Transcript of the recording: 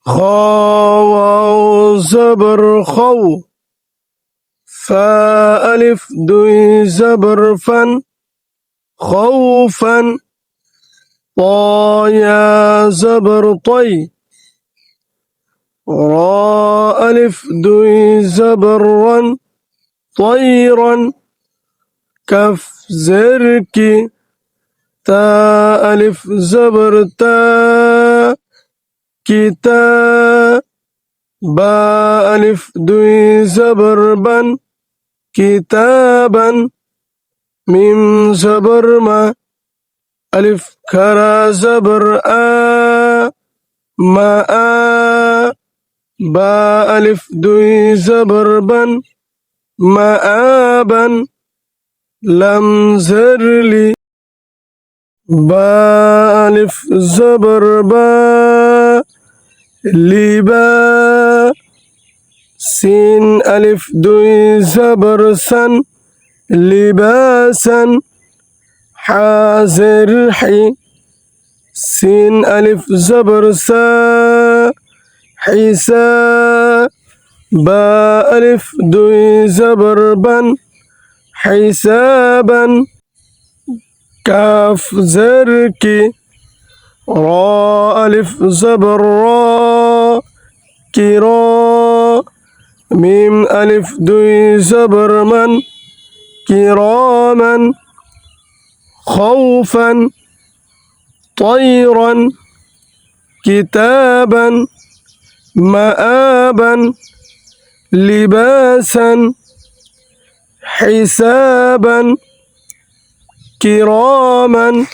خا واو زبر خو فا ألف دوي زبر فن خوفا طا يا زبر طي را ألف دوي زبر رن طيرا كف زركي تا ألف زبر تا كتا با ألف دوي زبر بن كتابا ميم زبر ما ألف كرا زبر ما با ألف دوي زبر بن مآبا لم زرلي با ألف زبر با لبا سين ألف دوي زبر سن لباسا حازر حي سين ألف زبر سا حسا با ألف دوي زبر بن حسابا كاف زركي را ألف زبر را كرا ميم ألف دوي زبر من كراما خوفا طيرا كتابا مآبا لباسا حسابا كراما